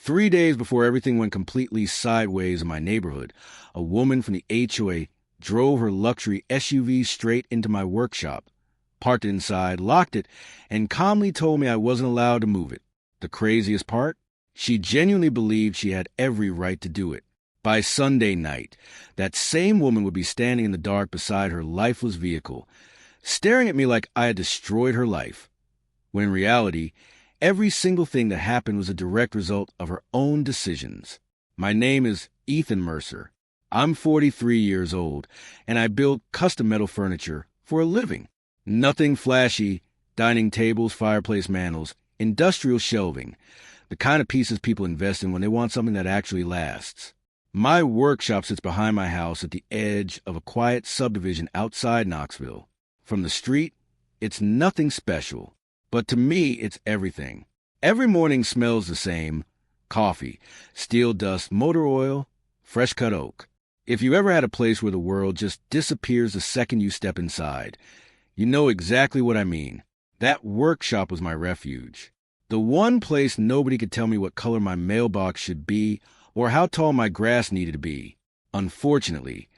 3 days before everything went completely sideways in my neighborhood, a woman from the HOA drove her luxury SUV straight into my workshop, parked it inside, locked it, and calmly told me I wasn't allowed to move it. The craziest part? She genuinely believed she had every right to do it. By Sunday night, that same woman would be standing in the dark beside her lifeless vehicle, staring at me like I had destroyed her life, when in reality, every single thing that happened was a direct result of her own decisions. My name is Ethan Mercer. I'm 43 years old, and I build custom metal furniture for a living. Nothing flashy, dining tables, fireplace mantels, industrial shelving, the kind of pieces people invest in when they want something that actually lasts. My workshop sits behind my house at the edge of a quiet subdivision outside Knoxville. From the street, it's nothing special, but to me, it's everything. Every morning smells the same: coffee, steel dust, motor oil, fresh-cut oak. If you ever had a place where the world just disappears the second you step inside, you know exactly what I mean. That workshop was my refuge. The one place nobody could tell me what color my mailbox should be or how tall my grass needed to be. Unfortunately,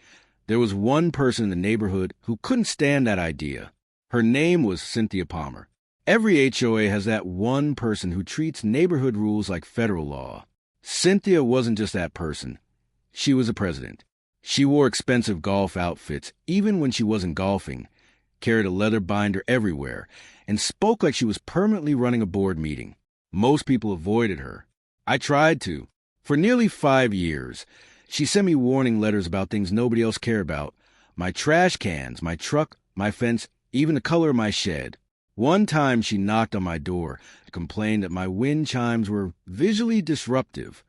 there was one person in the neighborhood who couldn't stand that idea. Her name was Cynthia Palmer. Every HOA has that one person who treats neighborhood rules like federal law. Cynthia wasn't just that person. She was the president. She wore expensive golf outfits, even when she wasn't golfing, carried a leather binder everywhere, and spoke like she was permanently running a board meeting. Most people avoided her. I tried to. For nearly 5 years, she sent me warning letters about things nobody else cared about: my trash cans, my truck, my fence, even the color of my shed. One time she knocked on my door and complained that my wind chimes were visually disruptive.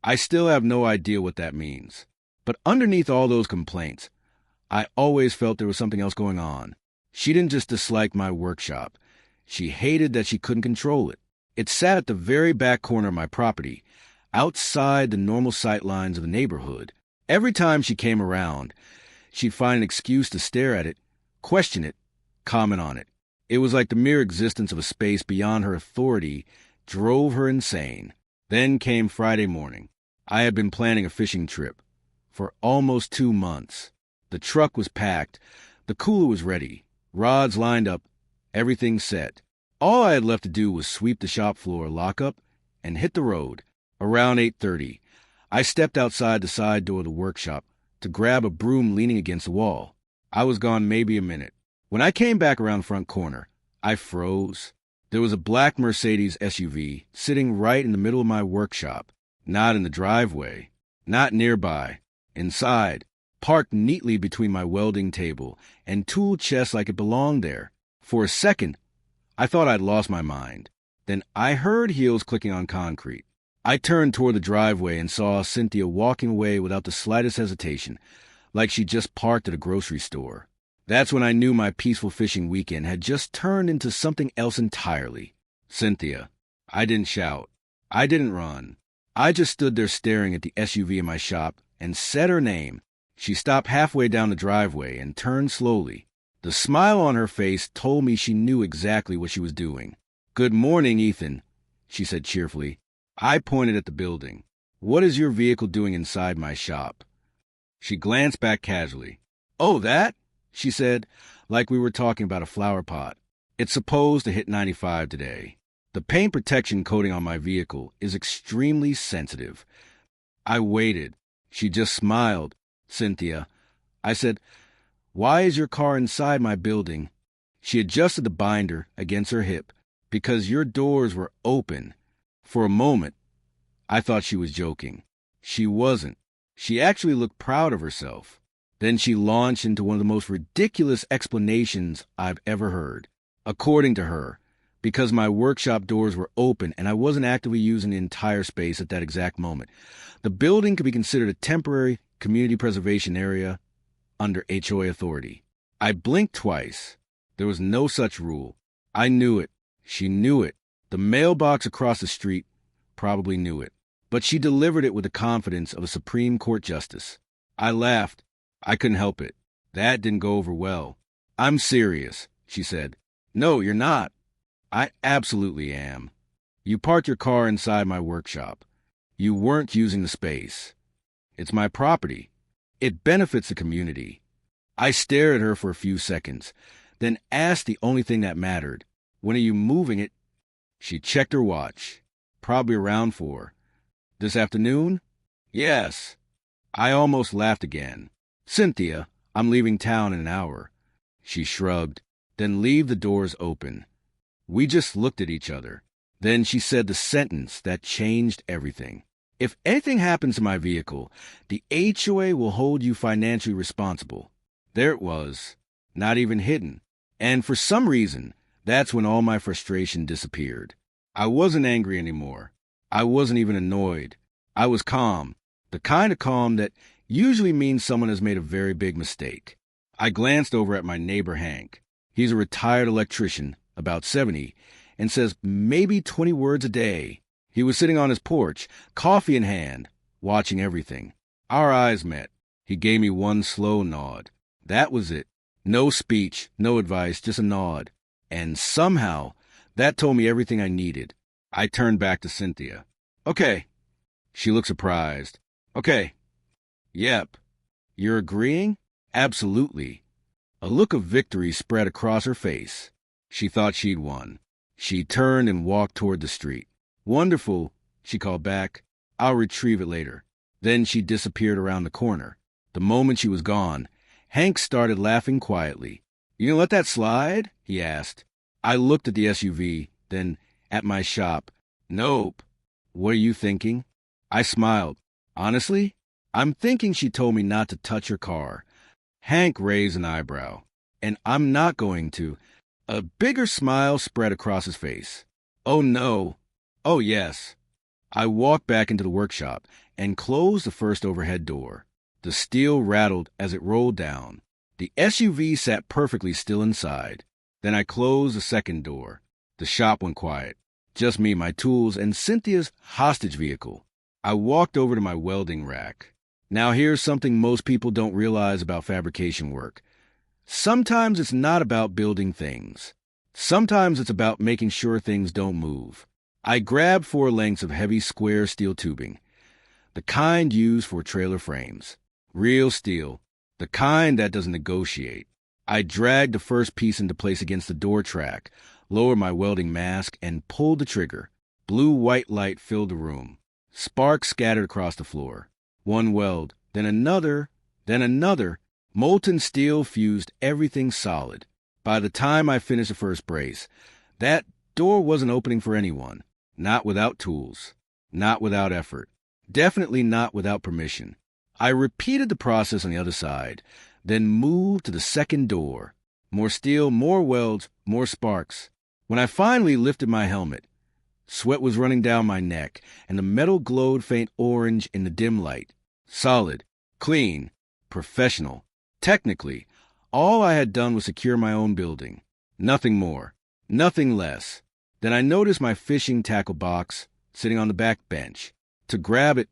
I still have no idea what that means. But underneath all those complaints, I always felt there was something else going on. She didn't just dislike my workshop. She hated that she couldn't control it. It sat at the very back corner of my property, outside the normal sight lines of the neighborhood. Every time she came around, she'd find an excuse to stare at it, question it, comment on it. It was like the mere existence of a space beyond her authority drove her insane. Then came Friday morning. I had been planning a fishing trip for almost 2 months. The truck was packed, the cooler was ready, rods lined up, everything set. All I had left to do was sweep the shop floor, lock up, and hit the road. Around 8:30, I stepped outside the side door of the workshop to grab a broom leaning against the wall. I was gone maybe a minute. When I came back around the front corner, I froze. There was a black Mercedes SUV sitting right in the middle of my workshop, not in the driveway, not nearby, inside, parked neatly between my welding table and tool chest like it belonged there. For a second, I thought I'd lost my mind. Then I heard heels clicking on concrete. I turned toward the driveway and saw Cynthia walking away without the slightest hesitation, like she just parked at a grocery store. That's when I knew my peaceful fishing weekend had just turned into something else entirely. Cynthia. I didn't shout. I didn't run. I just stood there staring at the SUV in my shop and said her name. She stopped halfway down the driveway and turned slowly. The smile on her face told me she knew exactly what she was doing. "Good morning, Ethan," she said cheerfully. I pointed at the building. "What is your vehicle doing inside my shop?" She glanced back casually. "Oh, that?" she said, like we were talking about a flower pot. "It's supposed to hit 95 today. The paint protection coating on my vehicle is extremely sensitive." I waited. She just smiled. "Cynthia," I said, "why is your car inside my building?" She adjusted the binder against her hip. "Because your doors were open." For a moment, I thought she was joking. She wasn't. She actually looked proud of herself. Then she launched into one of the most ridiculous explanations I've ever heard. According to her, because my workshop doors were open and I wasn't actively using the entire space at that exact moment, the building could be considered a temporary community preservation area under HOA authority. I blinked twice. There was no such rule. I knew it. She knew it. The mailbox across the street probably knew it. But she delivered it with the confidence of a Supreme Court justice. I laughed. I couldn't help it. That didn't go over well. "I'm serious," she said. "No, you're not." "I absolutely am. You parked your car inside my workshop. You weren't using the space. It's my property. It benefits the community. I stared at her for a few seconds, then asked the only thing that mattered. When are you moving it? She checked her watch. Probably around 4. This afternoon? Yes. I almost laughed again. Cynthia, I'm leaving town in an hour. She shrugged, then leave the doors open. We just looked at each other. Then she said the sentence that changed everything. If anything happens to my vehicle, the HOA will hold you financially responsible. There it was, not even hidden. And for some reason, that's when all my frustration disappeared. I wasn't angry anymore. I wasn't even annoyed. I was calm, the kind of calm that usually means someone has made a very big mistake. I glanced over at my neighbor Hank. He's a retired electrician, about 70, and says maybe 20 words a day. He was sitting on his porch, coffee in hand, watching everything. Our eyes met. He gave me one slow nod. That was it. No speech, no advice, just a nod. And somehow, that told me everything I needed. I turned back to Cynthia. Okay. She looked surprised. Okay. Yep. You're agreeing? Absolutely. A look of victory spread across her face. She thought she'd won. She turned and walked toward the street. Wonderful, she called back. I'll retrieve it later. Then she disappeared around the corner. The moment she was gone, Hank started laughing quietly. You gonna let that slide? He asked. I looked at the SUV, then at my shop. Nope. What are you thinking? I smiled. Honestly? I'm thinking she told me not to touch her car. Hank raised an eyebrow. And I'm not going to. A bigger smile spread across his face. Oh, no. Oh, yes. I walked back into the workshop and closed the first overhead door. The steel rattled as it rolled down. The SUV sat perfectly still inside. Then I closed the second door. The shop went quiet. Just me, my tools, and Cynthia's hostage vehicle. I walked over to my welding rack. Now here's something most people don't realize about fabrication work. Sometimes it's not about building things. Sometimes it's about making sure things don't move. I grabbed 4 lengths of heavy square steel tubing, the kind used for trailer frames. Real steel, the kind that doesn't negotiate. I dragged the first piece into place against the door track, lowered my welding mask, and pulled the trigger. Blue-white light filled the room. Sparks scattered across the floor. One weld, then another, then another. Molten steel fused everything solid. By the time I finished the first brace, that door wasn't opening for anyone. Not without tools. Not without effort. Definitely not without permission. I repeated the process on the other side, then moved to the second door. More steel, more welds, more sparks. When I finally lifted my helmet, sweat was running down my neck, and the metal glowed faint orange in the dim light. Solid, clean, professional. Technically, all I had done was secure my own building. Nothing more, nothing less. Then I noticed my fishing tackle box sitting on the back bench. To grab it,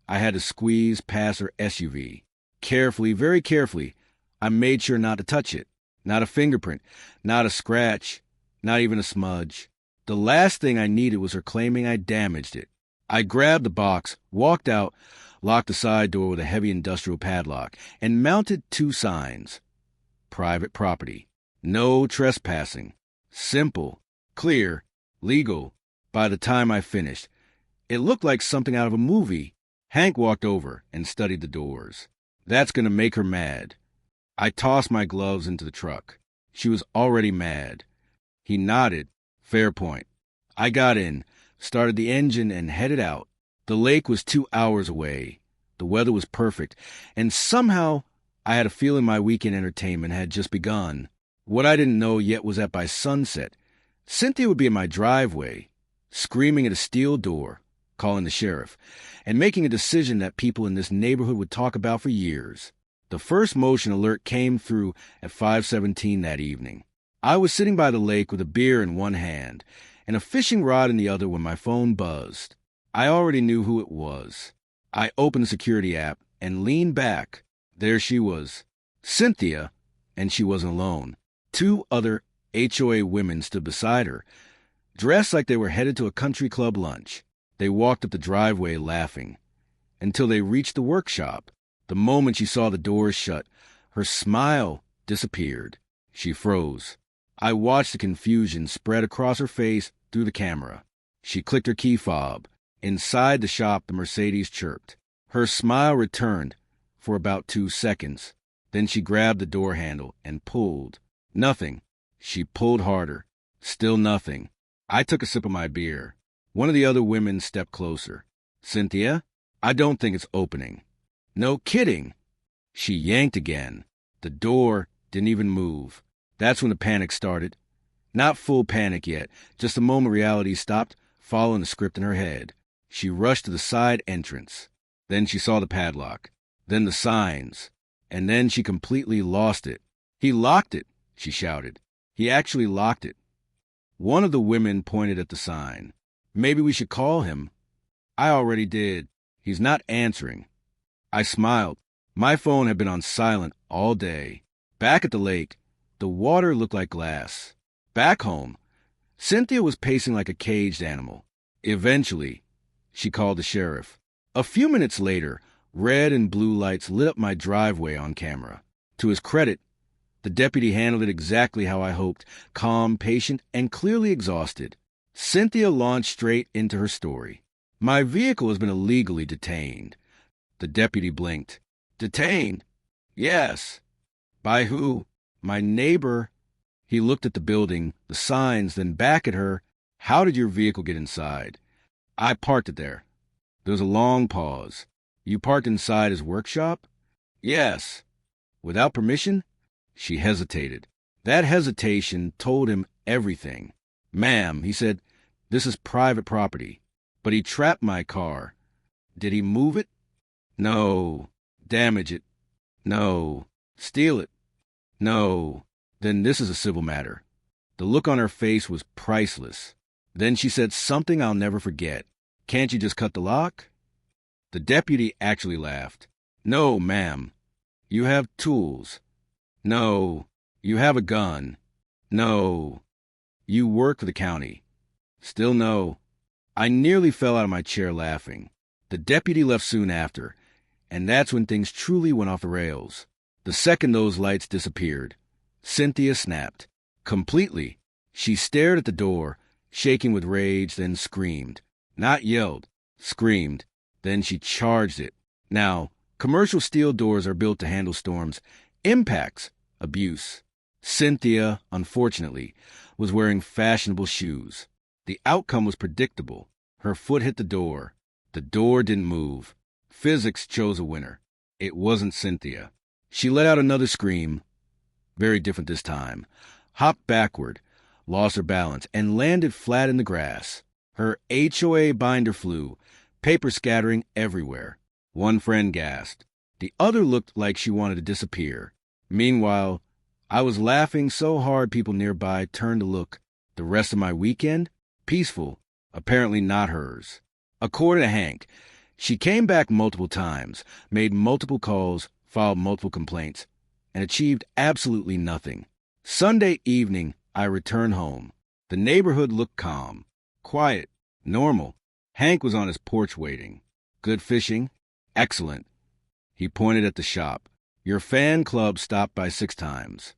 I had to squeeze past her SUV. Carefully, very carefully, I made sure not to touch it. Not a fingerprint, not a scratch, not even a smudge. The last thing I needed was her claiming I damaged it. I grabbed the box, walked out, locked the side door with a heavy industrial padlock, and mounted 2 signs. Private property. No trespassing. Simple, clear, legal. By the time I finished, it looked like something out of a movie. Hank walked over and studied the doors. That's going to make her mad. I tossed my gloves into the truck. She was already mad. He nodded. Fair point. I got in, started the engine, and headed out. The lake was 2 hours away. The weather was perfect, and somehow I had a feeling my weekend entertainment had just begun. What I didn't know yet was that by sunset, Cynthia would be in my driveway, screaming at a steel door, calling the sheriff, and making a decision that people in this neighborhood would talk about for years. The first motion alert came through at 5:17 that evening. I was sitting by the lake with a beer in one hand and a fishing rod in the other when my phone buzzed. I already knew who it was. I opened the security app and leaned back. There she was, Cynthia, and she wasn't alone. 2 other HOA women stood beside her, dressed like they were headed to a country club lunch. They walked up the driveway laughing until they reached the workshop. The moment she saw the doors shut, her smile disappeared. She froze. I watched the confusion spread across her face through the camera. She clicked her key fob. Inside the shop, the Mercedes chirped. Her smile returned for about 2 seconds. Then she grabbed the door handle and pulled. Nothing. She pulled harder. Still nothing. I took a sip of my beer. One of the other women stepped closer. "Cynthia, I don't think it's opening." "No kidding." She yanked again. The door didn't even move. That's when the panic started. Not full panic yet, just the moment reality stopped following the script in her head. She rushed to the side entrance. Then she saw the padlock. Then the signs. And then she completely lost it. "He locked it," she shouted. "He actually locked it." One of the women pointed at the sign. "Maybe we should call him." "I already did. He's not answering." I smiled. My phone had been on silent all day. Back at the lake, the water looked like glass. Back home, Cynthia was pacing like a caged animal. Eventually, she called the sheriff. A few minutes later, red and blue lights lit up my driveway on camera. To his credit, the deputy handled it exactly how I hoped, calm, patient, and clearly exhausted. Cynthia launched straight into her story. "My vehicle has been illegally detained." The deputy blinked. "Detained?" "Yes." "By who?" "My neighbor." He looked at the building, the signs, then back at her. "How did your vehicle get inside?" "I parked it there." There was a long pause. "You parked inside his workshop?" "Yes." "Without permission?" She hesitated. That hesitation told him everything. "Ma'am," he said, "this is private property." "But he trapped my car." "Did he move it?" "No." "Damage it?" "No." "Steal it?" "No." "Then this is a civil matter." The look on her face was priceless. Then she said something I'll never forget. "Can't you just cut the lock?" The deputy actually laughed. "No, ma'am." "You have tools." "No." "You have a gun." "No." "You work for the county." Still no. I nearly fell out of my chair laughing. The deputy left soon after, and that's when things truly went off the rails. The second those lights disappeared, Cynthia snapped. Completely. She stared at the door, shaking with rage, then screamed. Not yelled, screamed. Then she charged it. Now, commercial steel doors are built to handle storms, impacts, abuse. Cynthia, unfortunately, was wearing fashionable shoes. The outcome was predictable. Her foot hit the door. The door didn't move. Physics chose a winner. It wasn't Cynthia. She let out another scream, very different this time, hopped backward, lost her balance, and landed flat in the grass. Her HOA binder flew, paper scattering everywhere. One friend gasped. The other looked like she wanted to disappear. Meanwhile, I was laughing so hard people nearby turned to look. The rest of my weekend? Peaceful. Apparently not hers. According to Hank, she came back multiple times, made multiple calls, filed multiple complaints, and achieved absolutely nothing. Sunday evening, I returned home. The neighborhood looked calm, quiet, normal. Hank was on his porch waiting. Good fishing? Excellent. He pointed at the shop. Your fan club stopped by 6 times.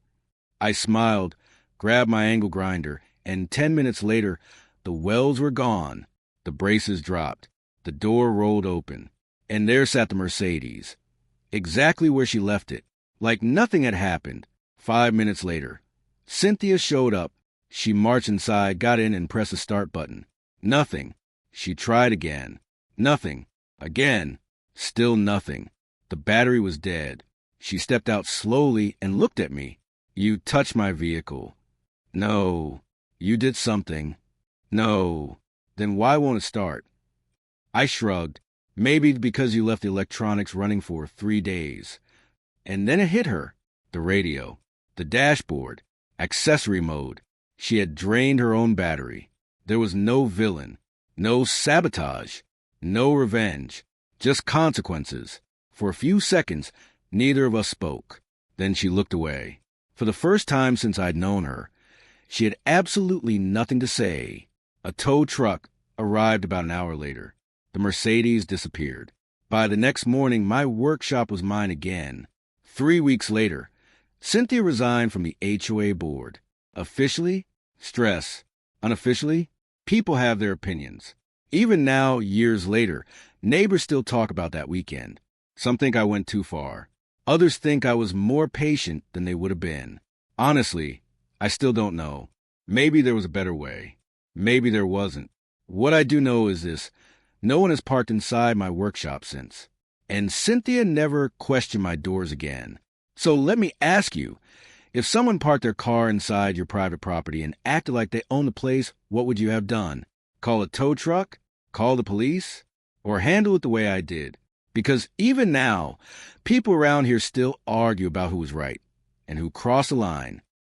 I smiled, grabbed my angle grinder, and 10 minutes later, the wells were gone. The braces dropped. The door rolled open. And there sat the Mercedes. Exactly where she left it. Like nothing had happened. 5 minutes later, Cynthia showed up. She marched inside, got in, and pressed the start button. Nothing. She tried again. Nothing. Again. Still nothing. The battery was dead. She stepped out slowly and looked at me. You touched my vehicle. No. You did something. No. Then why won't it start? I shrugged. Maybe because you left the electronics running for 3 days. And then it hit her. The radio. The dashboard. Accessory mode. She had drained her own battery. There was no villain. No sabotage. No revenge. Just consequences. For a few seconds, neither of us spoke. Then she looked away. For the first time since I'd known her, she had absolutely nothing to say. A tow truck arrived about an hour later. The Mercedes disappeared. By the next morning, my workshop was mine again. 3 weeks later, Cynthia resigned from the HOA board. Officially, stress. Unofficially, people have their opinions. Even now, years later, neighbors still talk about that weekend. Some think I went too far. Others think I was more patient than they would have been. Honestly, I still don't know. Maybe there was a better way. Maybe there wasn't. What I do know is this: no one has parked inside my workshop since. And Cynthia never questioned my doors again. So let me ask you, if someone parked their car inside your private property and acted like they owned the place, what would you have done? Call a tow truck? Call the police? Or handle it the way I did? Because even now, people around here still argue about who was right and who crossed the line.